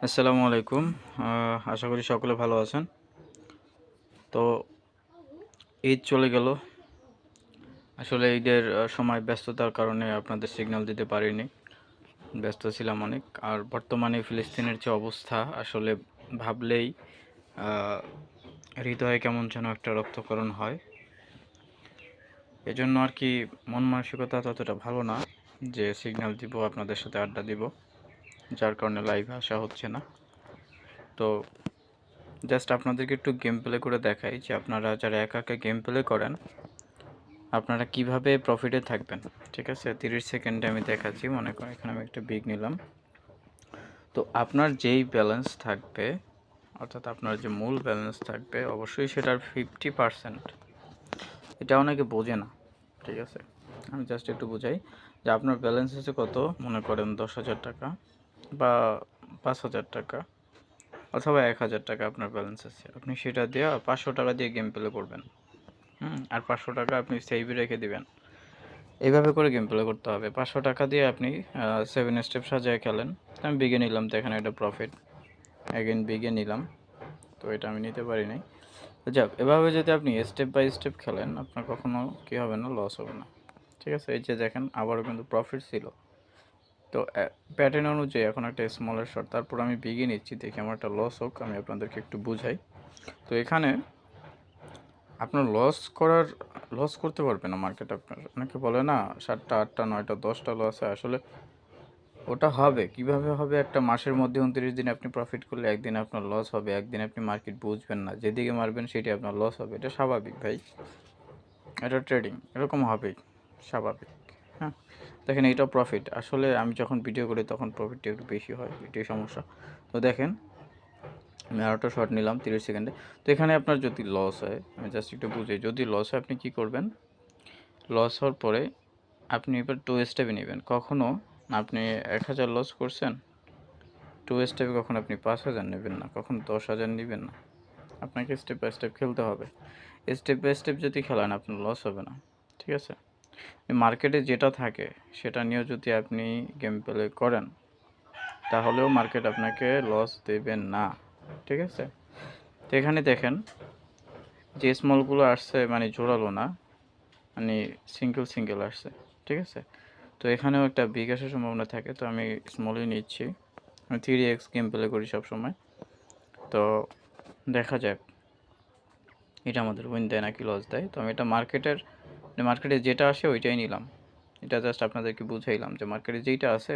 আসসালামু আলাইকুম। আশা করি সকলে ভালো আছেন। তো ঈদ চলে গেল। আসলে ঈদের সময় ব্যস্ততার কারণে আপনাদের সিগন্যাল দিতে পারিনি। ব্যস্ত ছিলাম অনেক। আর বর্তমানে ফিলিস্তিনের যে অবস্থা আসলে ভাবলেই আ হৃদয়ে কেমন যেন একটা রক্তক্ষরণ হয়। এজন্য আরকি মন মানসিকতা ততটা ভালো না যে সিগন্যাল দিব, আপনাদের সাথে আড্ডা দিব। যার কারণে লাইভে আসা হচ্ছে না। তো জাস্ট আপনাদেরকে একটু গেম প্লে করে দেখাই যে আপনারা যারা একা একা গেম প্লে করেন আপনারা কিভাবে প্রফিটে থাকবেন। ঠিক আছে, 30 সেকেন্ডে আমি দেখাচ্ছি। মনে করেন এখানে আমি একটা বিগ নিলাম। তো আপনার যেই ব্যালেন্স থাকবে, অর্থাৎ আপনার যে মূল ব্যালেন্স থাকবে, অবশ্যই সেটার 50%, এটা অনেকে বোঝে না। ঠিক আছে, আমি জাস্ট একটু বুঝাই যে আপনার ব্যালেন্স আছে কত। মনে করেন 10,000 টাকা বা 5,000 টাকা অথবা 1,000 টাকা আপনার ব্যালেন্স আছে। আপনি সেটা দিয়ে 500 টাকা দিয়ে গেম প্লে করবেন। আর 500 টাকা আপনি সেভে রেখে দিবেন। এইভাবে করে গেম প্লে করতে হবে। 500 টাকা দিয়ে আপনি 7 স্টেপ সাজায় খেলেন। তো আমি বিগে নিলাম, তো এখানে একটা প্রফিট। অ্যাগেন বিগে নিলাম, তো এটা আমি নিতে পারি নাই। তো যাক, এভাবে যদি আপনি স্টেপ বাই স্টেপ খেলেন আপনার কখনো কী হবে না, লস হবে না। ঠিক আছে, এই যে দেখেন আবারও কিন্তু প্রফিট ছিল। তো প্যাটার্ন অনুযায়ী এখন একটা স্মলের শট, তারপর আমি বিগে নিচ্ছি, দেখি আমার একটা লস হোক, আমি আপনাদেরকে একটু বুঝাই। তো এখানে আপনার লস করতে পারবে না মার্কেট। আপনার অনেকে বলে না 7টা 8টা 9টা 10টা লসে, আসলে ওটা হবে কিভাবে হবে? একটা মাসের মধ্যে 29 দিন আপনি প্রফিট করলে একদিন আপনার লস হবে, একদিন আপনি মার্কেট বুঝবেন না, যেদিকে মারবেন সেটাই আপনার লস হবে। এটা স্বাভাবিক ভাই, এটা ট্রেডিং, এরকম হবেই, স্বাভাবিক। হ্যাঁ, দেখেন এইটাও প্রফিট। আসলে আমি যখন ভিডিও করি তখন প্রফিটটা একটু বেশি হয়, এটাই সমস্যা। তো দেখেন আমি আরেকটা শর্ট নিলাম 30 সেকেন্ডে। তো এখানে আপনার যদি লস হয়, আমি জাস্ট একটু বুঝাই, যদি লস হয় আপনি কী করবেন? লস হওয়ার পরে আপনি এবার 2 স্টেপে নেবেন। কখনো আপনি 1,000 লস করছেন, 2 স্টেপে কখনো আপনি 5,000 নেবেন না, কখনো 10,000 নিবেন না। আপনাকে স্টেপ বাই স্টেপ খেলতে হবে। স্টেপ বাই স্টেপ যদি খেলেন আপনার লস হবে না। ঠিক আছে? মার্কেটে যেটা থাকে সেটা নিয়েও যদি আপনি গেম প্লে করেন তাহলেও মার্কেট আপনাকে লস দেবে না। ঠিক আছে? তো এখানে দেখেন যে স্মলগুলো আসছে মানে জোরালো না, মানে সিঙ্গেল আসছে। ঠিক আছে? তো এখানেও একটা বিগ আসার সম্ভাবনা থাকে, তো আমি স্মলই নিচ্ছি। আমি 3x গেম প্লে করি সবসময়। তো দেখা যাক এটা আমাদের উইন দেয় নাকি লস দেয়। তো আমি এটা মার্কেটে যেটা আসে ওইটাই নিলাম। এটা জাস্ট আপনাদেরকে বুঝাইলাম যে মার্কেটে যেইটা আছে